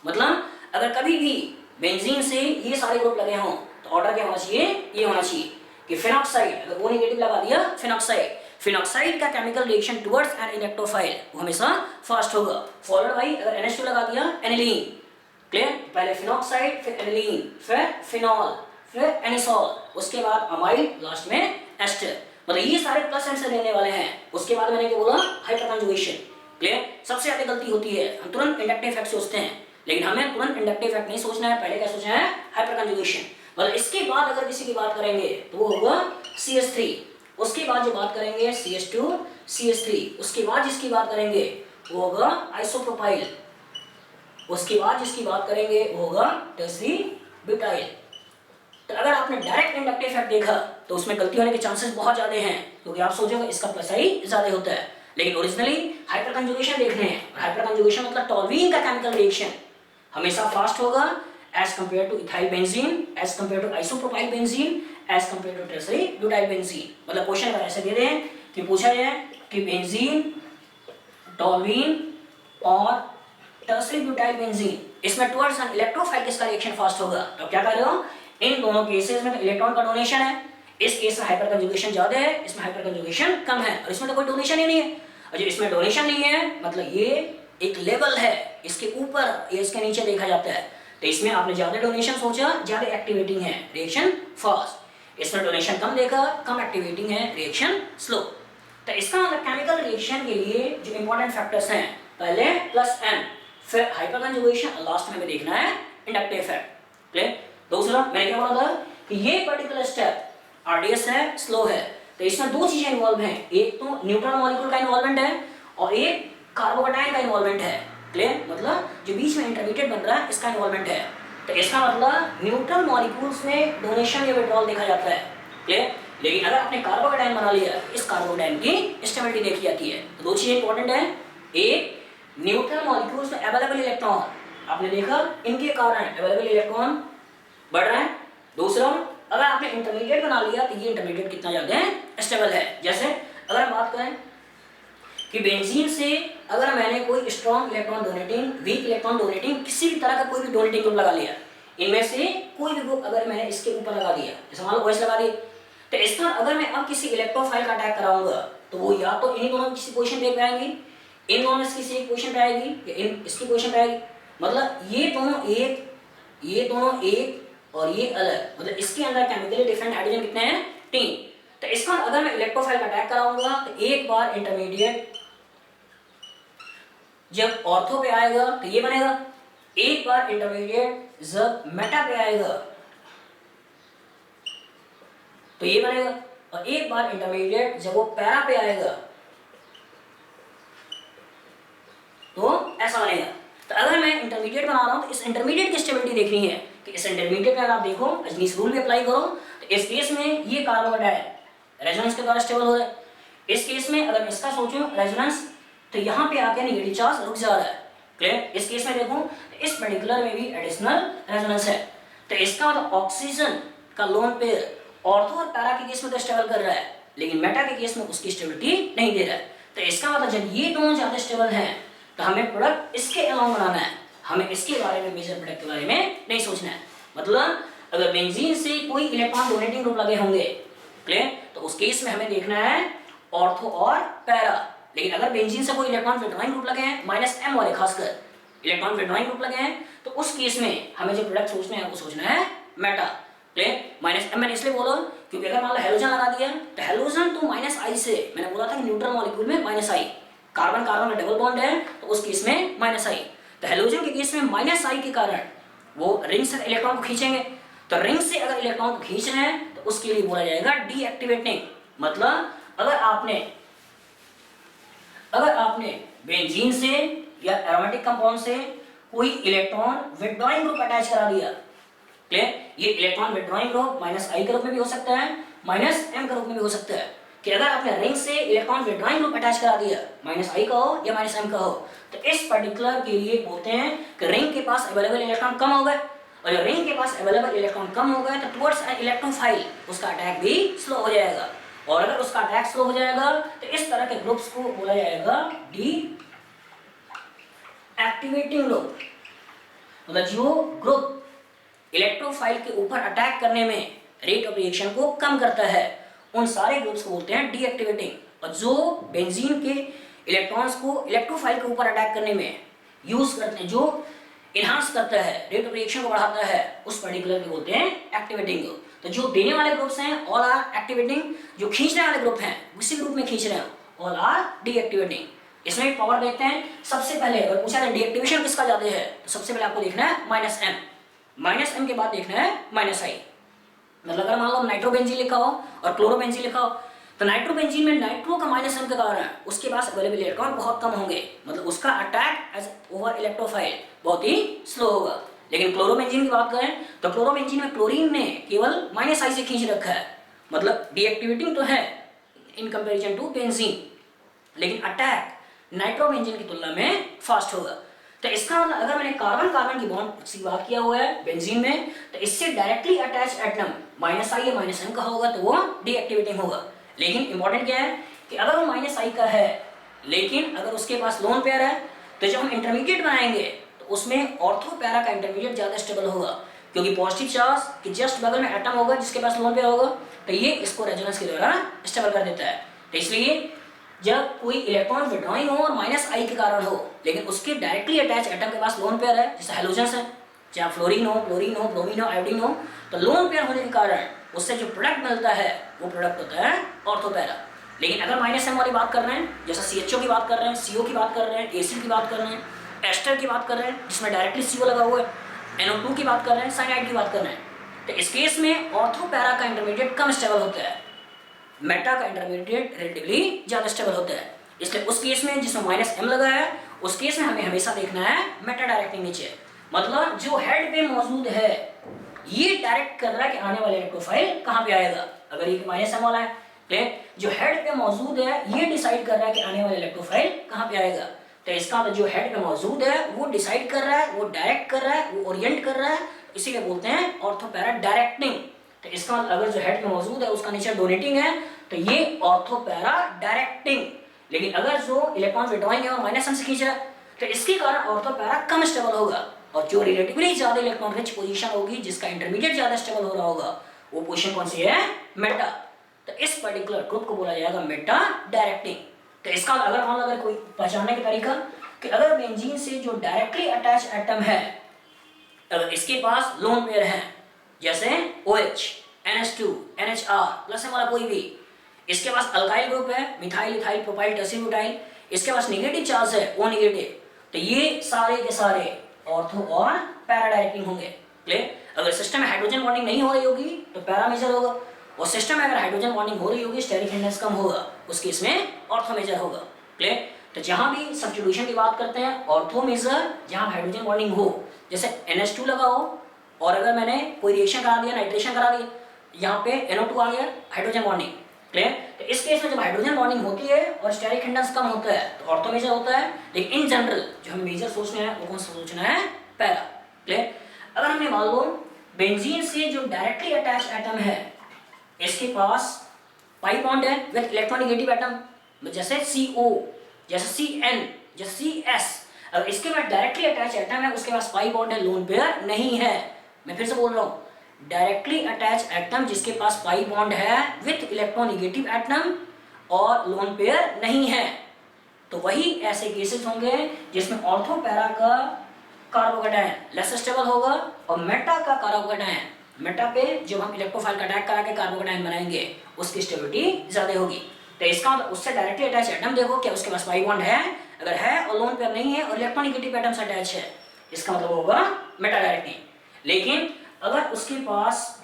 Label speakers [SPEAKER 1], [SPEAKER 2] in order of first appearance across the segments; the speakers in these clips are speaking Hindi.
[SPEAKER 1] मतलब अगर कभी भी बेंजीन से ये सारे ग्रुप लगे हों तो ऑर्डर क्या होना चाहिए, ये होना चाहिए कि फिनॉक्साइड, अगर वो नेगेटिव लगा दिया फिनॉक्साइड का chemical reaction towards an electrophile वो हमेशा फास्ट होगा, फॉलोड बाई अगर NH2 लगा दिया एनिलीन, क्लियर, पहले फिनॉक्साइड फिर एनिलीन फिर फिनॉल फिर एनिसॉल, उसके बाद अमाइड, लास्ट में एस्टर, मतलब ये सारे प्लस एंड से लेने वाले हैं। उसके बाद मैंने क्या बोला, हाइपरकंजुगेशन, क्लियर। सबसे ज्यादा गलती होती है, हम तुरंत इंडक्टिव इफेक्ट सोचते हैं, लेकिन हमें तुरंत इंडक्टिव इफेक्ट नहीं सोचना है, पहले क्या सोचना है, हाइपरकंजुगेशन। मतलब इसके बाद अगर किसी की बात करेंगे तो वो होगा CH3, उसके बाद जो बात करेंगे CH2 CH3, उसके बाद जिसकी बात करेंगे वो होगा आइसोप्रोपाइल, उसके बाद जिसकी बात करेंगे वो होगा टर्सरी ब्यूटाइल। तो अगर आपने डायरेक्ट इंडक्टिव इफेक्ट देखा तो उसमें गलती होने के चांसेस बहुत ज्यादा हैं, क्योंकि आप सोचोगे इसका प्लस आई ज्यादा होता है, लेकिन ओरिजिनली हाइपरकंजुगेशन देखने हैं। हाइपरकंजुगेशन मतलब टॉल्यूइन का केमिकल रिएक्शन हमेशा फास्ट होगा as compare to ethyl benzene, as compare to isopropyl benzene, as compare to tertiary butyl benzene. मतलब क्वेश्चन अगर ऐसे दे दें कि पूछा जाए कि बेंजीन, टॉल्यूइन और टर्सरी ब्यूटाइल बेंजीन, इसमें टुवर्ड्स एन इलेक्ट्रोफाइल किसका रिएक्शन फास्ट होगा, तो क्या कर रहे हो, इन दोनों केसेस में तो इलेक्ट्रॉन का डोनेशन है, इस केस में हाइपरकंजुगेशन ज्यादा है, इसमें हाइपरकंजुगेशन कम है, और इसमें तो कोई डोनेशन ही नहीं है। और जब इसमें डोनेशन नहीं है मतलब ये एक लेवल है, इसके ऊपर या इसके नीचे देखा जाता है, तो इसमें आपने ज्यादा डोनेशन सोचा, ज्यादा एक्टिवेटिंग है, रिएक्शन फास्ट। इसमें डोनेशन कम देखा, कम एक्टिवेटिंग है, रिएक्शन स्लो। तो इसका मतलब केमिकल रिएक्शन के लिए जो इंपॉर्टेंट फैक्टर्स हैं, पहले प्लस एन, फिर हाइपरकंजुगेशन, लास्ट में हमें देखना है इंडक्टिव इफेक्ट, क्लियर। दूसरा मैंने क्या बोला था कि ये पर्टिकुलर स्टेप RDS है, स्लो है, तो इसमें दो चीजें इन्वॉल्व हैं, एक तो न्यूट्रल मॉलिक्यूल का इन्वॉल्वमेंट है और एक कार्बोकेटाइन का इन्वॉल्वमेंट है, क्लियर। मतलब जो बीच में इंटरमीडिएट बन रहा है इसका इन्वॉल्वमेंट है, तो इसका मतलब न्यूट्रल मॉलिक्यूल्स में डोनेशन या विड्रॉल देखा जाता है, क्लियर। लेकिन अगर आपने कार्बोकेटाइन बना लिया, इस कार्बोकेटाइन की स्टेबिलिटी देखी जाती है। तो दो चीजें इंपॉर्टेंट है, एक न्यूट्रल मॉलिक्यूल्स में अवेलेबल इलेक्ट्रॉन, आपने देखा इनके कारण अवेलेबल इलेक्ट्रॉन बढ़ रहा है। दूसरा अगर आपने इंटरमीडिएट बना लिया तो ये इंटरमीडिएट कितना ज्यादा स्टेबल है। जैसे अगर हम बात करें कि बेंजीन से अगर मैंने कोई strong electron donating, weak electron donating, किसी भी तरह का कोई भी डोनेटिंग ग्रुप लगा लिया, इनमें से कोई भी ग्रुप अगर मैंने इसके ऊपर लगा दिया, जैसे मान लो OH लगा दिया, तो इसका अगर मैं अब किसी इलेक्ट्रोफाइल का अटैक कराऊंगा तो वो या तो इन्हीं दोनों किसी पोजीशन पे आएंगी, इन दोनों में किसी एक पोजीशन पे आएगी या इन इसकी पोजीशन पे आएगी। मतलब ये दोनों एक और ये अलग, मतलब इसके अंदर केमिकली डिफरेंट हाइड्रोजन कितने हैं, 3। तो इसका अगर मैं इलेक्ट्रोफाइल का अटैक कराऊंगा तो एक बार इंटरमीडिएट जब ऑर्थो पे आएगा तो ये बनेगा, एक बार इंटरमीडिएट जब मेटा पे आएगा तो ये बनेगा, और एक बार इंटरमीडिएट जब वो पैरा पे आएगा तो ऐसा बनेगा। तो अगर मैं इंटरमीडिएट बना रहा हूं तो इस इंटरमीडिएट की स्टेबिलिटी देखनी है कि इस इंटरमीडिएट में अगर आप देखो अजनीस रूल भी अप्लाई करो तो इस केस में ये कार्बोकेटाइन रेजोनेंस के द्वारा स्टेबल हो रहा है। इस केस में अगर इसका सोचो रेजोनेंस तो यहाँ पे आके नेगेटिव चार्ज रुक जा रहा है, क्लियर। इस केस में देखो तो इस पर्टिकुलर में भी एडिशनल रेजोनेंस है, तो इसका मतलब ऑक्सीजन का लोन पेयर ऑर्थो और पैरा के केस में तो स्टेबल कर रहा है, लेकिन मेटा के केस में उसकी स्टेबिलिटी नहीं दे रहा है। तो इसका मतलब जब ये दोनों ज्यादा स्टेबल हैं तो हमें प्रोडक्ट इसके अलावा बनाना है, हमें इसके बारे में मेजर प्रोडक्ट के बारे में नहीं सोचना है। मतलब अगर बेंजीन से कोई इलेक्ट्रॉन डोनेटिंग ग्रुप लगे होंगे, क्लियर, तो उस केस में हमें देखना है ऑर्थो और पैरा। लेकिन अगर बेंजीन से कोई इलेक्ट्रॉन विड्रॉइंग ग्रुप लगे हैं, -M वाले खासकर इलेक्ट्रॉन विड्रॉइंग ग्रुप लगे हैं, तो उस केस में हमें जो प्रोडक्ट सोचना है वो सोचना है मेटा, क्लियर। -M मैंने इसलिए बोला क्योंकि अगर मान लो हेलोजन लगा दिया तो हेलोजन तो -I से, मैंने बोला था कि न्यूट्रल मॉलिक्यूल में -I, कार्बन कार्बन का डबल बॉन्ड है तो उस केस में -I, तो हेलोजन के केस में -I के कारण वो रिंग से इलेक्ट्रॉन को खींचेंगे, तो रिंग से अगर इलेक्ट्रॉन को खींच रहे हैं तो उसके लिए बोला जाएगा डीएक्टिवेटिंग। मतलब अगर आपने बेंजीन से या एरोमेटिक कंपाउंड से कोई इलेक्ट्रॉन विड्रॉइंग ग्रुप अटैच करा दिया, क्लियर, ये इलेक्ट्रॉन विड्रॉइंग ग्रुप -I के रूप में भी हो सकता है, -M के रूप में भी हो सकता है, कि अगर आपने रिंग से इलेक्ट्रॉन विड्रॉइंग ग्रुप अटैच करा दिया, -I का हो या -M का हो, तो इस पर्टिकुलर के लिए बोलते हैं कि रिंग के पास अवेलेबल इलेक्ट्रॉन कम हो गए, और जब रिंग के पास अवेलेबल इलेक्ट्रॉन कम हो गए तो टुवर्ड्स एन इलेक्ट्रोफाइल उसका अटैक भी स्लो हो जाएगा, और अगर उसका अटैक स्लो हो जाएगा तो इस तरह के ग्रुप्स को बोला जाएगा डी एक्टिवेटिंग ग्रुप, मतलब जो ग्रुप इलेक्ट्रोफाइल के ऊपर अटैक करने में रेट ऑफ रिएक्शन को कम करता है उन सारे ग्रुप्स को बोलते हैं डीएक्टिवेटिंग, और जो बेंजीन के इलेक्ट्रॉन्स को इलेक्ट्रोफाइल के ऊपर अटैक करने में यूज करते हैं, जो इनहांस करता है, रेट ऑफ रिएक्शन को बढ़ाता है, उस पर्टिकुलर को बोलते हैं एक्टिवेटिंग। तो जो देने वाले ग्रुप्स हैं ऑल आर एक्टिवेटिंग, जो खींचने वाले ग्रुप हैं उसी ग्रुप में खींच रहे हैं ऑल आर डीएक्टिवेटिंग। इसमें पावर देखते हैं। सबसे पहले अगर पूछा जाए डीएक्टिवेशन किसका ज्यादा है, तो सबसे पहले आपको देखना है माइनस एम के बाद देखना है माइनस आई। मतलब अगर मान लो नाइट्रोबेंजीन लिखा हो और क्लोरोबेंजीन लिखा हो, तो नाइट्रोबेंजीन में नाइट्रो का माइनस एम के कारण उसके पास अवेलेबल इलेक्ट्रॉन बहुत कम होंगे, मतलब उसका अटैक एज ओवर इलेक्ट्रोफाइल बहुत ही स्लो होगा। लेकिन क्लोरोबेंजीन की बात करें तो क्लोरोबेंजीन में क्लोरीन ने केवल माइनस आई से खींच रखा है, मतलब डीएक्टिवेटिंग तो है इन कंपेरिजन टू बेंजीन, लेकिन अटैक नाइट्रोबेंजीन की तुलना में फास्ट होगा। तो इसका मतलब अगर मैंने कार्बन कार्बन की बॉन्ड की बात किया हुआ है बेंजीन में, तो इससे डायरेक्टली अटैच एटम माइनस आई या माइनस एम का होगा तो वो डीएक्टिवेटिंग होगा। लेकिन इंपॉर्टेंट क्या है कि अगर वो माइनस आई का है लेकिन अगर उसके पास लोन पेयर है, तो जब हम इंटरमीडिएट बनाएंगे तो उसमें ऑर्थो पैरा का इंटरमीडिएट ज्यादा स्टेबल होगा, क्योंकि पॉजिटिव चार्ज के जस्ट बगल में एटम होगा जिसके पास लोन पेयर होगा, तो ये इसको रेजोनेंस के द्वारा स्टेबल कर देता है। तो इसलिए जब कोई इलेक्ट्रॉन विड्रॉइंग हो और माइनस आई के कारण हो, लेकिन उसके डायरेक्टली अटैच एटम के पास लोन पेयर है, जैसे हेलोजन्स है, चाहे फ्लोरीन हो, क्लोरीन हो, ब्रोमीन हो, आयोडीन हो, तो लोन पेयर होने के कारण उससे जो प्रोडक्ट मिलता है वो प्रोडक्ट होता है ऑर्थो पैरा। लेकिन अगर माइनस एम वाली बात कर रहे हैं, जैसे CHO की बात कर रहे हैं, CO की बात कर रहे हैं, एसिड की बात कर रहे हैं, एस्टर की बात कर रहे हैं जिसमें डायरेक्टली CO लगा हुआ है, NO2 की बात कर रहे हैं, साइनाइड की बात कर रहे हैं, तो इस केस में ऑर्थो पैरा का इंटरमीडिएट कम स्टेबल होता है, मेटा का इंटरमीडिएट रिलेटिवली ज्यादा स्टेबल होता है। इसलिए उस केस में जिसमें माइनस एम लगा है उस केस में हमें हमेशा देखना है मेटा डायरेक्टिंग नीचे, मतलब जो हेड पे मौजूद है ये डायरेक्ट कर रहा है कि आने वाले इलेक्ट्रोफाइल कहाँ पे आएगा। अगर ये माइनस एम वाला है, ठीक, जो हेड पे मौजूद है ये डिसाइड कर रहा है कि आने वाले इलेक्ट्रोफाइल कहाँ पे आएगा। तो इसका मतलब जो हेड पे मौजूद है वो डिसाइड कर रहा है, वो डायरेक्ट कर रहा है, वो ओरिएंट कर रहा है, इसीलिए बोलते हैं ऑर्थो पैरा डायरेक्टिंग। तो इसका मतलब अगर जो हेड पे मौजूद है उसका नेचर डोनेटिंग है तो ये ऑर्थो पैरा डायरेक्टिंग। लेकिन अगर जो इलेक्ट्रॉन विड्रॉइंग है और माइनस एम से खींच रहा है तो इसके कारण ऑर्थो पैरा कम स्टेबल होगा, और जो रिलेटिवली ज्यादा इलेक्ट्रॉन रिच पोजीशन होगी जिसका इंटरमीडिएट ज्यादा स्टेबल हो रहा होगा वो पोजीशन कौन सी है, मेटा। तो इस पर्टिकुलर ग्रुप को बोला जाएगा मेटा डायरेक्टिंग। तो इसका अगर कोई पहचानने का तरीका कि अगर बेंजीन से जो डायरेक्टली अटैच एटम है अगर इसके पास लोन पेयर है जैसे OH, NH2, NHR प्लस वाला कोई भी, इसके पास अल्काइल ग्रुप है मिथाइल, इथाइल, प्रोपाइल, टर्सिल, ब्यूटाइल, इसके पास नेगेटिव चार्ज है O नेगेटिव, तो ये सारे के सारे ऑर्थो और पैरा डायरेक्टिंग होंगे। क्लियर। अगर सिस्टम में हाइड्रोजन बॉन्डिंग नहीं हो रही होगी तो पैरा मेजर होगा, और सिस्टम में अगर हाइड्रोजन बॉन्डिंग हो रही होगी स्टेरिक हिंडेंस कम होगा, उस केस में ऑर्थो मेजर होगा। क्लियर। तो जहां भी सब्स्टिट्यूशन की बात करते हैं ऑर्थो मेजर जहां हाइड्रोजन बॉन्डिंग हो, जैसे NH2 लगा हो और अगर मैंने कोई रिएक्शन करा दिया, नाइट्रेशन करा दिया, यहाँ पे NO2 आ गया, हाइड्रोजन बॉन्डिंग। क्लियर। तो इस केस में जब हाइड्रोजन बॉन्डिंग होती है और स्टेरिक हिंडेंस कम होता है तो ऑर्थो मेजर होता है। लेकिन इन जनरल जो हम मेजर सोचना है वो कौन सा सोचना है, पैरा। क्लियर। अगर हमने मान लो बेंजीन से जो डायरेक्टली अटैच एटम है इसके पास पाई बॉन्ड है विद इलेक्ट्रोनेगेटिव एटम, जैसे CO, जैसे CN, जैसे CS, अगर इसके बाद डायरेक्टली अटैच एटम है उसके पास पाई बॉन्ड है, लोन पेयर नहीं है। मैं फिर से बोल रहा हूँ, डायरेक्टली अटैच एटम जिसके पास पाई बॉन्ड है विथ इलेक्ट्रोनेगेटिव एटम और लोन पेयर नहीं है, तो वही ऐसे केसेस होंगे जिसमें ऑर्थो पैरा का कार्बोकैटायन लेस स्टेबल होगा और मेटा का कार्बोकैटायन, मेटा पे जब हम इलेक्ट्रोफाइल का अटैक करा के कार्बोकैटायन बनाएंगे उसकी स्टेबिलिटी ज्यादा होगी। तो इसका उससे डायरेक्टली अटैच एटम देखो क्या उसके पास पाई बॉन्ड है, अगर है और लोन पेयर नहीं है और इलेक्ट्रोनेगेटिव एटम से अटैच है इसका मतलब होगा मेटा डायरेक्टिंग। लेकिन अगर उसके पास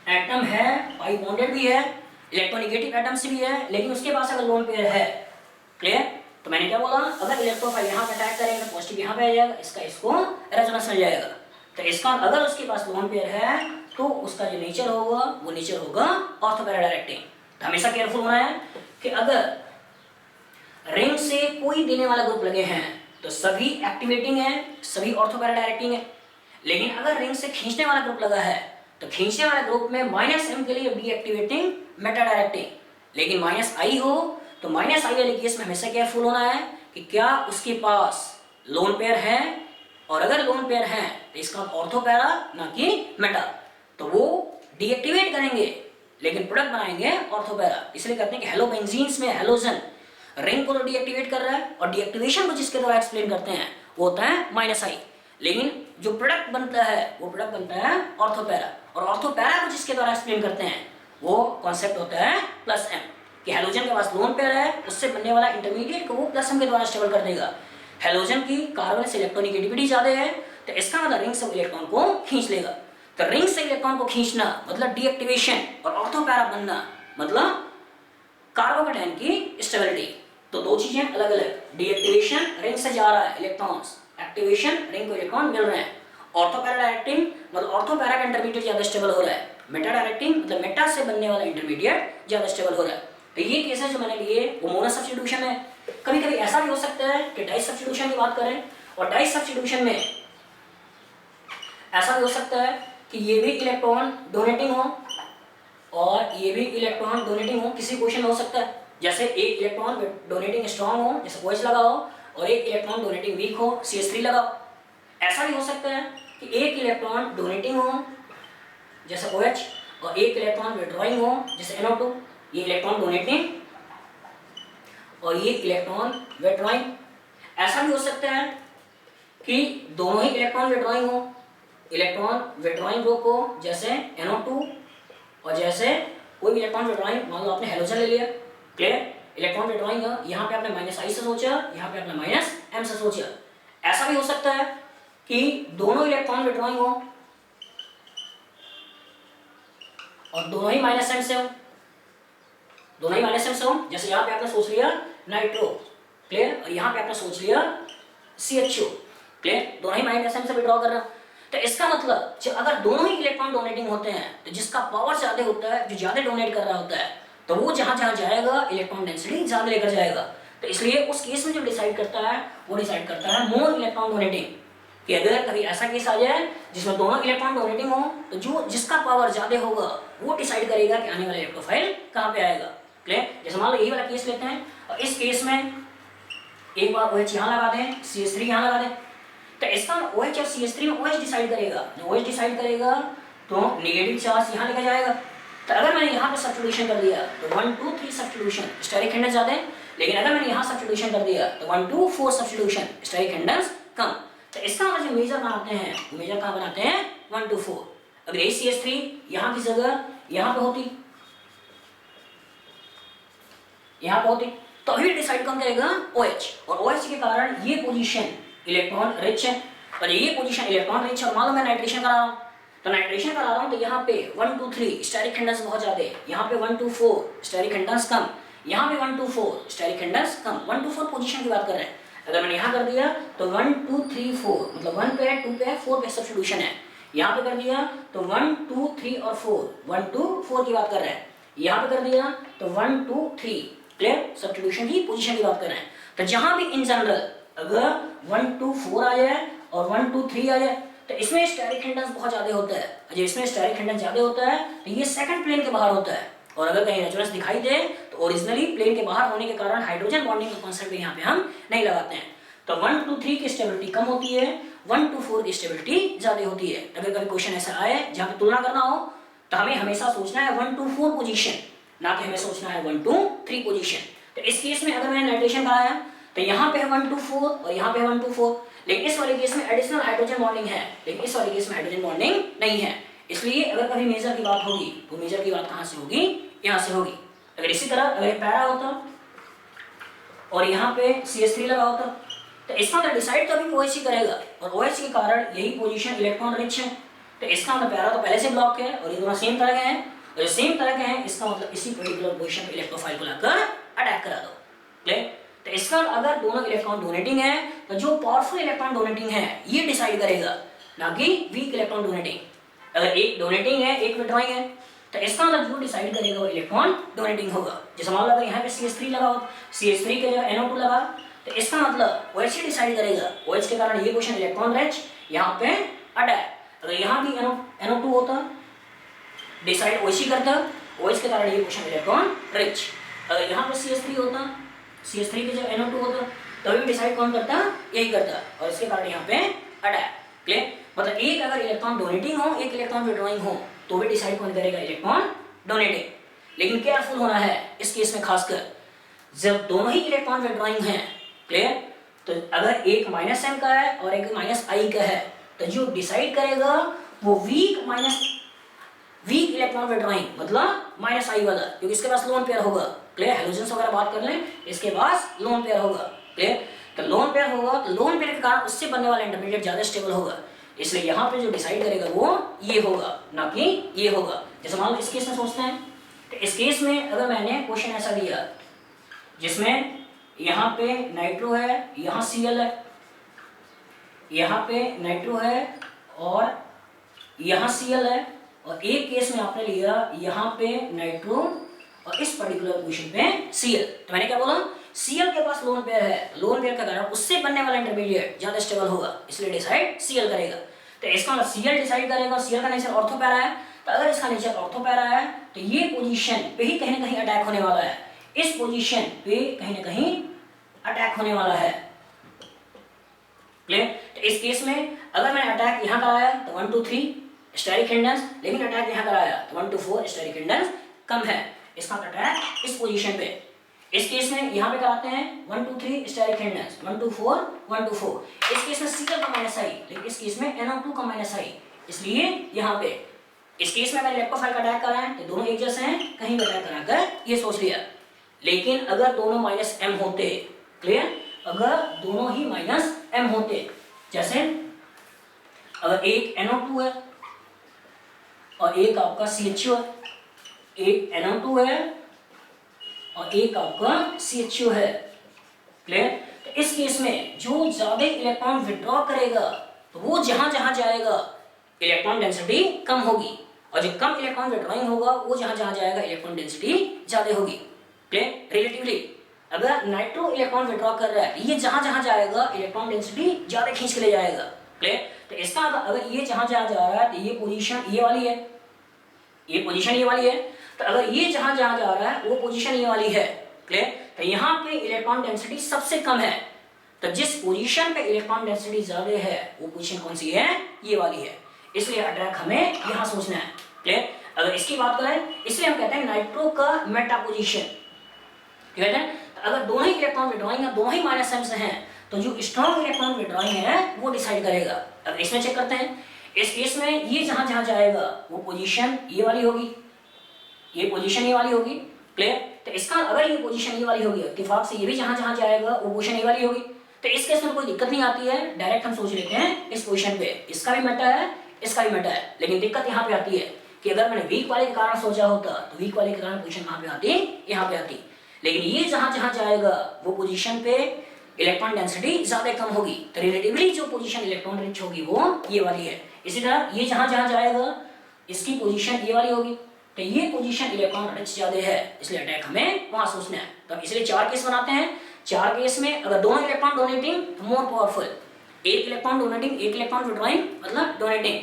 [SPEAKER 1] एटम है, पाई बॉन्डेड भी है, इलेक्ट्रोनेगेटिव एटम से भी है, लेकिन उसके पास अगर लोन पेयर है, क्लियर, तो मैंने क्या बोला, अगर इलेक्ट्रोफाइल यहाँ पे अटैक करेंगे तो पॉजिटिव यहाँ पे आ जाएगा, इसको रेजोनेंस मिल जाएगा। तो इसका अगर उसके पास लोन पेयर है तो उसका जो नेचर होगा वो नेचर होगा ऑर्थो पैरा डायरेक्टिंग। तो हमेशा केयरफुल होना है कि अगर रिंग से कोई देने वाला ग्रुप लगे हैं तो सभी एक्टिवेटिंग है, सभी ऑर्थो पैरा डायरेक्टिंग है। लेकिन अगर रिंग से खींचने वाला ग्रुप लगा है तो खींचने वाले ग्रुप में -M के लिए डीएक्टिवेटिंग, मेटा डायरेक्टिंग। लेकिन -I हो तो -I वाले केस में हमेशा केयरफुल होना है कि क्या उसके पास लोन पेयर है और अगर लोन पेयर है तो इसका ऑर्थो पैरा ना कि मेटा, तो वो डीएक्टिवेट करेंगे लेकिन प्रोडक्ट बनाएंगे ऑर्थो पैरा। इसलिए कहते हैं कि हेलोबेंजीन्स में हेलोजन रिंग को तो डीएक्टिवेट कर रहा है और डीएक्टिवेशन को जिसके द्वारा एक्सप्लेन करते हैं वो होता है माइनस आई, लेकिन जो प्रोडक्ट बनता है वो प्रोडक्ट बनता है ऑर्थो पैरा, और ऑर्थो पैरा को जिसके द्वारा एक्सप्लेन करते हैं वो कॉन्सेप्ट होता है प्लस एम, कि हेलोजन के पास लोन पेयर है, उससे बनने वाला इंटरमीडिएट को वो प्लस एम के द्वारा स्टेबल कर देगा। हेलोजन की कार्बन से इलेक्ट्रोनिगेटिविटी ज्यादा है तो इसका मतलब रिंग से इलेक्ट्रॉन को खींच लेगा, तो रिंग से इलेक्ट्रॉन को खींचना मतलब डीएक्टिवेशन और ऑर्थो पैरा बनना मतलब कार्बोकेटायन की स्टेबिलिटी। तो दो चीजें अलग अलग, डीएक्टिवेशन रिंग से जा रहा है इलेक्ट्रॉन्स, एक्टिवेशन रिंग को इलेक्ट्रॉन मिल रहे हैं। ऑर्थो पैरा डायरेक्टिंग मतलब ऑर्थो पैरा का इंटरमीडिएट ज्यादा स्टेबल हो रहा है, मेटा डायरेक्टिंग मतलब मेटा से बनने वाला इंटरमीडिएट ज्यादा स्टेबल हो रहा है। तो ये केसेस जो मैंने लिए वो मोनो सब्स्टिट्यूशन है। कभी कभी ऐसा भी हो सकता है कि डाई सब्स्टिट्यूशन की बात करें, और डाई सब्स्टिट्यूशन में ऐसा भी हो सकता है कि ये भी इलेक्ट्रॉन डोनेटिंग हो और ये भी इलेक्ट्रॉन डोनेटिंग हो। किसी क्वेश्चन में हो सकता है जैसे एक इलेक्ट्रॉन डोनेटिंग स्ट्रॉन्ग हो जैसे OH लगा हो और एक इलेक्ट्रॉन डोनेटिंग वीक हो CH3 लगा हो। ऐसा भी हो सकता है कि एक इलेक्ट्रॉन डोनेटिंग हो जैसे OH और एक इलेक्ट्रॉन विड्रॉइंग हो जैसे NO2, ये इलेक्ट्रॉन डोनेटिंग और ये इलेक्ट्रॉन विड्रॉइंग। ऐसा भी हो सकता है कि दोनों ही इलेक्ट्रॉन विड्रॉइंग हो, इलेक्ट्रॉन विड्रॉइंग ग्रुप हो जैसे NO2 और जैसे कोई भी इलेक्ट्रॉन विड्रॉइंग, मान लो आपने हेलोजन ले लिया, क्लियर, इलेक्ट्रॉन विड्रॉइंग यहाँ पे आपने माइनस आई से सोचा, यहाँ पे आपने माइनस एम से सोचा। ऐसा भी हो सकता है कि दोनों इलेक्ट्रॉन विड्रॉइंग हो और दोनों ही माइनस एम से हो, दोनों ही माइनस एम से हो, जैसे यहाँ पे आपने सोच लिया नाइट्रो, क्लियर, और यहाँ पे आपने सोच लिया CHO, क्लियर, दोनों ही माइनस एम से विड्रॉ कर रहा है। तो इसका मतलब अगर दोनों ही इलेक्ट्रॉन डोनेटिंग होते हैं तो जिसका पावर ज्यादा होता है, जो ज्यादा डोनेट कर रहा होता है, तो वो जहां जहां जाएगा इलेक्ट्रॉन डेंसिटी ज्यादा लेकर जाएगा। तो इसलिए उस केस में जो डिसाइड करता है वो डिसाइड करता है मोर इलेक्ट्रॉन डोनेटिंग, कि अगर कभी ऐसा केस आ जाए जिसमें दोनों इलेक्ट्रॉन डोनेटिंग हो तो जो जिसका पावर ज्यादा होगा वो डिसाइड करेगा कि आने वाला इलेक्ट्रोफाइल कहाँ पे आएगा, क्लियर। जैसे मान लो यही वाला केस लेते हैं और इस केस में एक बार OH यहाँ लगा दें, CH3 यहाँ लगा दें, तो इसका OH और CH3 में OH डिसाइड करेगा, जो OH डिसाइड करेगा तो नेगेटिव चार्ज यहाँ लेकर जाएगा। तो अगर मैंने यहाँ पे सब्स्टिट्यूशन कर दिया तो 1 2 3 सब्स्टिट्यूशन, स्टेरिक हिंडनेस ज्यादा है, लेकिन अगर मैंने यहाँ सब्स्टिट्यूशन कर दिया तो 1 2 4 सब्स्टिट्यूशन, स्टेरिक हिंडनेस कम। तो इसका मतलब जो मेजर बनाते हैं वो मेजर कहाँ बनाते हैं 1 2 4। अगर यही CH3 यहाँ की जगह यहाँ पे होती, यहाँ पे होती, तो अभी डिसाइड कौन करेगा OH, और OH के कारण ये पोजीशन इलेक्ट्रॉन रिच है और ये पोजीशन इलेक्ट्रॉन रिच है। और मान लो मैं नाइट्रेशन करा रहा हूँ, तो नाइट्रेशन करा रहा हूँ तो यहाँ पे 1 2 3 स्टेरिक हिंडनेस बहुत ज्यादा है, यहाँ पे 1 2 4 स्टेरिक हिंडनेस कम, यहाँ पे 1 2 4 स्टेरिक हिंडनेस कम। 1 2 4 पोजीशन की बात कर रहे हैं। अगर मैंने यहाँ कर दिया तो 1 2 3 4 मतलब 1 पे 2 पे 4 पे सब्स्टिट्यूशन है, यहाँ पे कर दिया तो 1 2 3 और 4 1 2 4 की बात कर रहे हैं, यहाँ पे कर दिया तो 1 2 3, क्लियर, सब्स्टिट्यूशन की पोजीशन की बात कर रहे हैं। तो जहां भी इन जनरल अगर 1 2 4 आ जाए और 1 2 3 आ जाए तो इसमें स्टेरिक हिंडनेस बहुत ज्यादा होता है, जब इसमें स्टेरिक हिंडनेस ज्यादा होता है तो ये सेकंड प्लेन के बाहर होता है, और अगर कहीं रेजोनेंस दिखाई दे तो ओरिजिनली प्लेन के बाहर होने के कारण हाइड्रोजन बॉन्डिंग का कॉन्सेप्ट यहाँ पे हम नहीं लगाते हैं। तो 1 2 3 की स्टेबिलिटी कम होती है, 1 2 4 की स्टेबिलिटी ज्यादा होती है। अगर कभी क्वेश्चन ऐसा आए जहाँ पे तुलना करना हो तो हमें हमेशा सोचना है 1 2 4 पोजीशन, ना कि हमें सोचना है 1 2 3 पोजीशन। तो इस केस में अगर मैंने नाइट्रेशन कराया तो यहाँ पे है 1 2 4 और यहाँ पे 1 2 4, लेकिन इस वाले केस में एडिशनल हाइड्रोजन बॉन्डिंग है, लेकिन इस वाले केस में हाइड्रोजन बॉन्डिंग नहीं है। इसलिए अगर कभी मेजर की बात होगी तो मेजर की बात कहाँ से होगी, यहाँ से होगी। अगर इसी तरह अगर पैरा होता और यहाँ पे CH3 लगा होता तो इसका मतलब डिसाइड तो अभी OH करेगा, और OH के कारण यही पोजीशन इलेक्ट्रॉन रिच है, तो इसका मतलब पैरा तो पहले से ब्लॉक है और ये दोनों सेम तरह के हैं, और ये सेम तरह के हैं इसका मतलब इसी पर्टिकुलर पोजीशन पे इलेक्ट्रोफाइल को लाकर अटैक करा दो, क्लियर। तो इसका अगर दोनों इलेक्ट्रॉन डोनेटिंग है तो जो पावरफुल इलेक्ट्रॉन डोनेटिंग है ये डिसाइड करेगा, ना कि वीक इलेक्ट्रॉन डोनेटिंग। अगर एक डोनेटिंग है एक विड्रॉइंग है तो इसका मतलब जो डिसाइड करेगा वो इलेक्ट्रॉन डोनेटिंग होगा। जैसे मान लो अगर यहाँ पे CH3 लगा हो, CH3 के जगह NO2 लगा, तो इसका मतलब OH डिसाइड करेगा, OH के कारण ये क्वेश्चन इलेक्ट्रॉन रिच यहाँ पे अटैक। अगर यहाँ भी NO2 होता डिसाइड OH करता, OH के कारण ये क्वेश्चन इलेक्ट्रॉन रिच। अगर यहाँ पे CH3 होता, CH3 के जगह NO2 होता, तभी डिसाइड कौन करता, यही करता, और इसके कारण यहाँ पे अटैक। क्लियर? मतलब एक अगर इलेक्ट्रॉन डोनेटिंग हो, एक इलेक्ट्रॉन विड्रॉइंग हो, तो भी डिसाइड कौन करेगा? Electron donating. लेकिन केयरफुल होना है इस केस में, खासकर जब दोनों ही इलेक्ट्रॉन विड्रॉइंग हैं। क्लियर? तो अगर एक -m का है और एक -I का है, तो जो डिसाइड करेगा वो वीक इलेक्ट्रॉन विड्रॉइंग, मतलब -I वाला, क्योंकि इसके पास लोन पेयर होगा। क्लियर? हेलोजन्स वगैरह बात कर लें, इसके पास लोन पेयर होगा। क्लियर? तो लोन पेयर होगा, तो लोन पेयर के कारण उससे बनने वाला इंटरमीडिएट ज्यादा स्टेबल होगा, इसलिए यहाँ पे जो डिसाइड करेगा वो ये होगा, ना कि ये होगा। जैसे मान लो इस केस में सोचते हैं, तो इस केस में अगर मैंने क्वेश्चन ऐसा दिया जिसमें यहाँ पे नाइट्रो है, यहाँ Cl है, यहाँ पे नाइट्रो है और यहाँ Cl है, और एक केस में आपने लिया यहाँ पे नाइट्रो और इस पर्टिकुलर पोजीशन पे Cl, तो मैंने क्या बोला? Cl के पास लोन पेयर है, लोन पेयर का कारण उससे बनने वाला इंटरमीडिएट ज्यादा स्टेबल होगा, इसलिए डिसाइड Cl करेगा। तो इसका मतलब Cl डिसाइड करेगा। Cl का नेचर ऑर्थो पैरा है, तो अगर इसका नेचर ऑर्थो पैरा है तो ये पोजीशन पे ही कहीं ना कहीं अटैक होने वाला है, इस पोजीशन पे कहीं ना कहीं अटैक होने वाला है। क्लियर? तो इस केस में अगर मैंने अटैक यहाँ कराया तो 1 2 3 स्टेरिक हिंडनेस, लेकिन अटैक यहाँ कराया तो 1 2 4 स्टेरिक हिंडनेस कम है, इसका अटैक इस पोजीशन पे। इस केस में यहाँ पे कराते हैं 1 2 3 स्टेरिक हिंडनेस, 1 2 4 1 2 4। इस केस में Cl का -I, लेकिन इस केस में NO2 का -I, इसलिए यहाँ पे इस केस में मैंने लेप्टोफाइल का अटैक करा है, तो दोनों एक जैसे हैं, कहीं भी अटैक कराकर ये सोच लिया। लेकिन अगर दोनों -m होते, क्लियर? अगर दोनों ही -m होते, जैसे अगर एक NO2 है और एक आपका CHO है, एक NO2 है और एक आपका CHO है। क्लियर? तो इस केस में जो ज्यादा इलेक्ट्रॉन विड्रॉ करेगा तो वो जहां जहां जाएगा इलेक्ट्रॉन डेंसिटी कम होगी, और जो कम इलेक्ट्रॉन विड्रॉइंग होगा वो जहां जहां जाएगा इलेक्ट्रॉन डेंसिटी ज्यादा होगी। क्लियर? रिलेटिवली अगर नाइट्रो इलेक्ट्रॉन विड्रॉ कर रहा है, ये जहां जहां जाएगा इलेक्ट्रॉन डेंसिटी ज्यादा खींच के ले जाएगा। क्लियर? तो इसका अगर ये जहां जहां जा रहा है तो ये पोजीशन ये वाली है, ये पोजीशन ये वाली है, तो अगर ये जहां जहां जा रहा है वो पोजीशन ये वाली है। क्लियर? तो यहाँ पे इलेक्ट्रॉन डेंसिटी सबसे कम है, तो जिस पोजीशन पे इलेक्ट्रॉन डेंसिटी ज्यादा है वो पोजीशन कौन सी है? ये वाली है, इसलिए अटैक हमें यहाँ सोचना है। क्लियर? अगर इसकी बात करें, इसलिए हम कहते हैं नाइट्रो का मेटा पोजीशन। कहते हैं तो अगर दोनों ही इलेक्ट्रॉन विड्रॉइंग है, दोनों ही -m से हैं, तो जो स्ट्रॉन्ग इलेक्ट्रॉन विड्रॉइंग है वो डिसाइड करेगा। अब इसमें चेक करते हैं, इस केस में ये जहां जहां जाएगा वो पोजीशन ये वाली होगी, ये पोजीशन ये वाली होगी। क्लियर? तो इसका अगर ये पोजीशन ये वाली होगी, इत्तेफाक से ये भी जहां जहां जाएगा वो पोजीशन ये वाली होगी, तो इस केस में कोई दिक्कत नहीं आती है, डायरेक्ट हम सोच लेते हैं इस पोजीशन पे इसका भी मेटा है, इसका भी मेटा है। लेकिन दिक्कत यहाँ पे आती है कि अगर मैंने वीक वाले के कारण सोचा होता तो वीक वाले के कारण पोजीशन कहाँ पे आती? यहाँ पे आती। लेकिन ये जहां जहां जाएगा वो पोजीशन पे इलेक्ट्रॉन डेंसिटी ज्यादा कम होगी, तो रिलेटिवली जो पोजीशन इलेक्ट्रॉन रिच होगी वो ये वाली है। इसी तरह ये जहां जहां जाएगा इसकी पोजीशन ये वाली होगी, तो ये पोजीशन इलेक्ट्रॉन रिच ज्यादा है, इसलिए अटैक हमें वहां सोचना है। तो इसलिए 4 केस बनाते हैं। 4 केस में अगर दोनों इलेक्ट्रॉन डोनेटिंग तो मोर पावरफुल, एक इलेक्ट्रॉन डोनेटिंग एक इलेक्ट्रॉन विड्रॉइंग मतलब डोनेटिंग।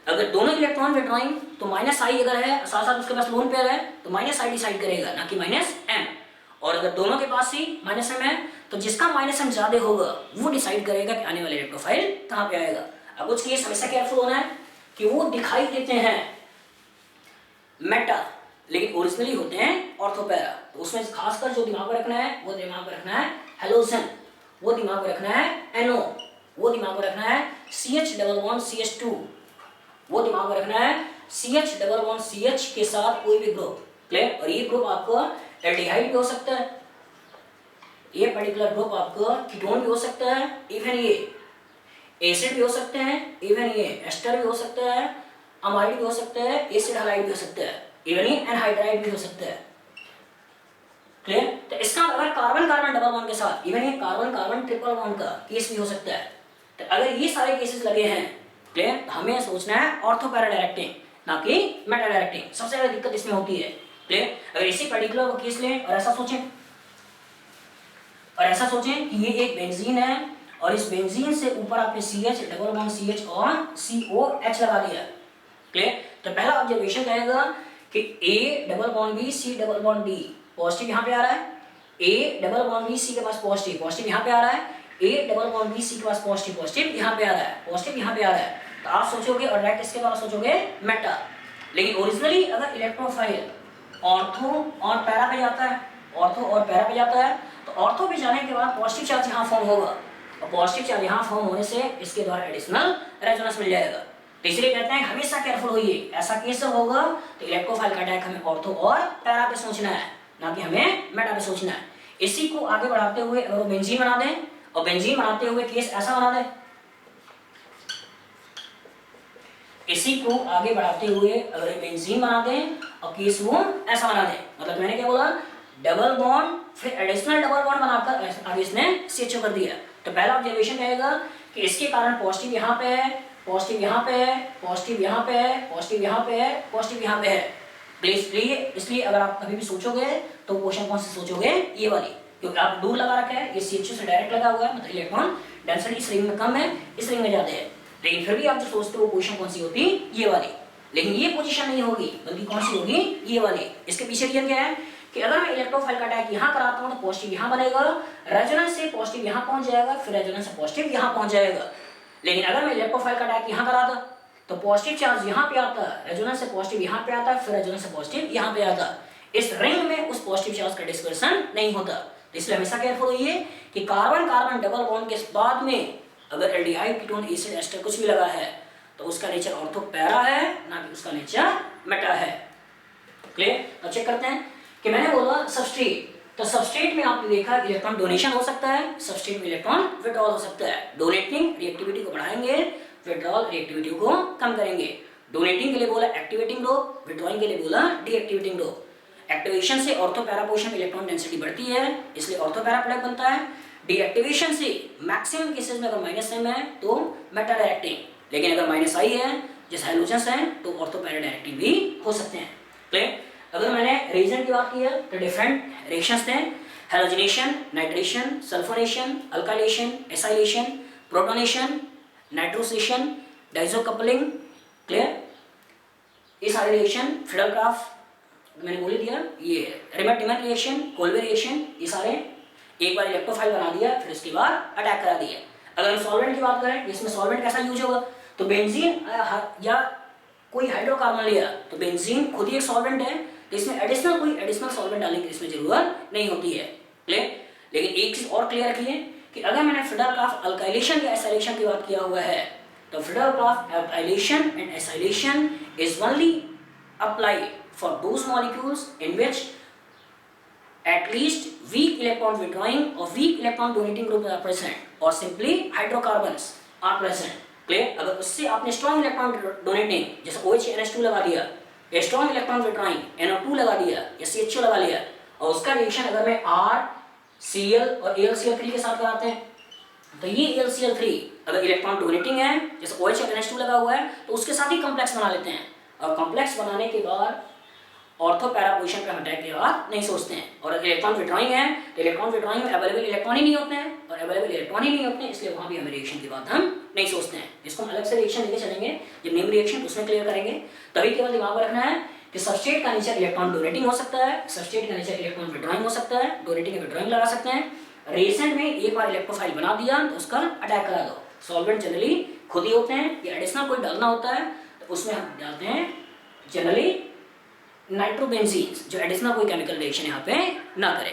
[SPEAKER 1] अगर दोनों इलेक्ट्रॉन विड्रॉइंग तो -I अगर है साथ साथ उसके पास लोन पेयर है तो -I डिसाइड करेगा, ना कि -m। और अगर दोनों के पास ही -m है तो जिसका -m ज्यादा होगा वो डिसाइड करेगा कि आने वाले इलेक्ट्रोफाइल कहाँ पे आएगा। अब कुछ केस हमेशा केयरफुल होना है कि वो दिखाई देते हैं मेटा, लेकिन ओरिजिनली होते हैं ऑर्थोपैरा। तो उसमें खासकर जो दिमाग में रखना है वो दिमाग में रखना है हेलोजन, वो दिमाग में रखना है NO, वो दिमाग में रखना है CH+1CH2, वो दिमाग में रखना है CH+1CH के साथ कोई भी ग्रुप। क्लियर? और ये ग्रुप आपको एल्डिहाइड भी हो सकता है, ये पर्टिकुलर ग्रुप आपका कीटोन भी हो सकता है, इवन ये एसिड भी हो सकते हैं, इवन ये एस्टर भी हो सकता है, अमाइड भी हो सकता है, एसिड हैलाइड भी हो सकता है, इवन ये एनहाइड्राइड भी हो सकता है। क्लियर? तो इसका अगर कार्बन कार्बन डबल बॉन्ड के साथ इवन ये कार्बन कार्बन ट्रिपल बॉन्ड का केस भी हो सकता है। तो अगर ये सारे केसेस लगे हैं, क्लियर, हमें सोचना है ऑर्थोपैरा डायरेक्टिंग, ना कि मेटा डायरेक्टिंग। सबसे ज्यादा दिक्कत इसमें होती है। क्लियर? अगर इसी पर्टिकुलर केस लें और ऐसा सोचें कि ये एक बेंजीन है और इस बेंजीन से ऊपर आपने CH+1CH और COH लगा दिया। क्लियर? तो पहला ऑब्जर्वेशन कहेगा कि A+B C+D पॉजिटिव यहाँ पे आ रहा है, A+B C के पास पॉजिटिव यहाँ पे आ रहा है, A double bond B C के पास पॉजिटिव पॉजिटिव यहाँ पे आ रहा है, पॉजिटिव यहाँ पे आ रहा है, तो आप सोचोगे और डायरेक्ट इसके द्वारा सोचोगे मेटा। लेकिन ओरिजिनली अगर इलेक्ट्रोफाइल ऑर्थो और पैरा पे जाता है, ऑर्थो और पैरा पे जाता है, तो ऑर्थो पे जाने के बाद पॉजिटिव चार्ज यहाँ फॉर्म होगा और पॉजिटिव चार्ज यहाँ फॉर्म होने से इसके द्वारा एडिशनल रेजोनेंस मिल जाएगा। तो इसलिए कहते हैं हमेशा केयरफुल होइए, ऐसा केस जब होगा तो इलेक्ट्रोफाइल का अटैक हमें ऑर्थो और पैरा पे सोचना है, ना कि हमें मेटा पे सोचना है। इसी को आगे बढ़ाते हुए अगर वो बेंजीन बना दें और बेंजीन बनाते हुए केस ऐसा बना दें, इसी को आगे बढ़ाते हुए अगर बेंजीन बना दें और केस वो ऐसा बना दें, मतलब मैंने क्या बोला, डबल बॉन्ड फिर एडिशनल डबल बॉन्ड बनाकर आगे इसने CHO कर दिया। तो पहला ऑब्जर्वेशन रहेगा कि इसके कारण पॉजिटिव यहाँ पे है, पॉजिटिव यहाँ पे है, पॉजिटिव यहाँ पे है, पॉजिटिव यहाँ पे है, पॉजिटिव यहाँ पे है। इसलिए अगर आप कभी भी सोचोगे तो क्वेश्चन कौन से सोचोगे, ये वाली, क्योंकि आप दूर लगा रखा है, ये CHO से डायरेक्ट लगा हुआ है, मतलब इलेक्ट्रॉन डेंसिटी इस रिंग में कम है, इस रिंग में ज्यादा है। लेकिन फिर भी आप जो सोचते हो पोजीशन कौन सी होती, ये वाली। लेकिन ये पोजीशन नहीं होगी, बल्कि कौन सी होगी, ये वाली। इसके पीछे रीजन क्या है कि अगर मैं इलेक्ट्रोफाइल का अटैक यहाँ कराता हूँ तो पॉजिटिव यहाँ बनेगा, रेजोनेंस से पॉजिटिव यहाँ पहुंच जाएगा, फिर रेजोनेंस से पॉजिटिव यहाँ पहुंच जाएगा। लेकिन अगर मैं इलेक्ट्रोफाइल का अटैक यहाँ कराता तो पॉजिटिव चार्ज यहाँ पे आता, रेजोनेंस से पॉजिटिव यहाँ पे आता, फिर रेजोनेंस से पॉजिटिव यहाँ पे आता। इस रिंग में उस पॉजिटिव चार्ज का डिस्पर्सन नहीं होता। तो इसलिए हमेशा केयरफुल होइए कि कार्बन कार्बन डबल बॉन्ड के बाद में अगर एल्डिहाइड कीटोन एसिड एस्टर कुछ भी लगा है तो उसका नेचर ऑर्थो पैरा है, ना कि उसका नेचर मेटा है। क्लियर? अब चेक करते हैं कि मैंने बोला सबस्ट्रेट, तो सबस्ट्रेट में आपने देखा इलेक्ट्रॉन डोनेशन हो सकता है, सबस्ट्रेट में इलेक्ट्रॉन विड्रॉल हो सकता है। डोनेटिंग रिएक्टिविटी को बढ़ाएंगे, विड्रॉल रिएक्टिविटी को कम करेंगे। डोनेटिंग के लिए बोला एक्टिवेटिंग ग्रुप, विड्रॉइंग के लिए बोला डीएक्टिवेटिंग ग्रुप। एक्टिवेशन से ऑर्थो पैरा पोजीशन में इलेक्ट्रॉन डेंसिटी बढ़ती है, इसलिए ऑर्थो पैरा प्रोडक्ट बनता है। डीएक्टिवेशन से मैक्सिमम केसेस में अगर माइनस m है तो मेटा डायरेक्टिंग, लेकिन अगर माइनस I है जैसे हाइड्रोजन्स हैं तो ऑर्थो पैरा डायरेक्टिंग भी हो सकते हैं। क्लियर? अगर मैंने रीजन की बात की है तो डिफरेंट रिएक्शंस थे, halogenation, nitration, sulphonation, alkylation, acylation, protonation, nitrosation, diazo coupling. Clear? ये सारे रिएक्शन फिडेलक्राफ्ट मैंने बोल दिया, ये रिमेट-डिमन रिएक्शन, कोल्बे रिएक्शन, ये सारे एक बार इलेक्ट्रोफाइल बना दिया फिर उसके बाद अटैक करा दिया। अगर हम सॉल्वेंट की बात करें, इसमें सॉल्वेंट कैसा यूज होगा, तो बेंजीन या कोई हाइड्रोकार्बन लिया तो बेंजीन खुद ही एक सॉल्वेंट है, तो इसमें कोई एडिशनल सॉल्वेंट डालने की इसमें जरूरत नहीं होती है। क्लियर? लेकिन एक चीज और क्लियर रखिए कि अगर मैंने फिडेलक्राफ्ट अल्काइलेशन या एसाइलेशन की बात किया हुआ है तो Friedel Crafts alkylation and acylation is only applied for those molecules in which at least weak electron withdrawing or weak electron donating groups are present or simply hydrocarbons are present. Clear? अगर उससे आपने strong electron donating जैसे OH NH2 लगा दिया या strong electron withdrawing NO2 लगा दिया या CHO लगा लिया और उसका रिएक्शन अगर मैं RCl और AlCl3 के साथ कराते हैं तो ये AlCl3 अगर इलेक्ट्रॉन डोनेटिंग है जैसे OH और NH2 लगा हुआ है तो उसके साथ ही कॉम्प्लेक्स बना लेते हैं और कॉम्प्लेक्स बनाने के बाद ऑर्थो पैरा पोजीशन पे हटाने के बाद नहीं सोचते हैं। और अगर इलेक्ट्रॉन विड्रॉइंग है तो इलेक्ट्रॉन विड्रॉइंग में अवेलेबल इलेक्ट्रॉन ही नहीं होते हैं और अवेलेबल इलेक्ट्रॉन ही नहीं होते हैं, इसलिए वहाँ भी हमें रिएक्शन की बात हम नहीं सोचते हैं। इसको हम अलग से रिएक्शन लेके चलेंगे, जब नेम रिएक्शन उसमें क्लियर करेंगे। तभी केवल दिमाग में रखना है कि सबस्ट्रेट का नेचर इलेक्ट्रॉन डोनेटिंग हो सकता है, सबस्ट्रेट का नेचर इलेक्ट्रॉन विड्रॉइंग हो सकता है, डोनेटिंग या विड्रॉइंग लगा सकते हैं। रिएजेंट में एक बार इलेक्ट्रोफाइल बना दिया तो उसका अटैक करा दो। सॉल्वेंट जनरली खुद ही होते हैं या एडिशनल कोई डालना होता है तो उसमें हम डालते हैं जनरली नाइट्रोबेंजीन, जो एडिशनल कोई केमिकल रिएक्शन यहाँ पे ना करे।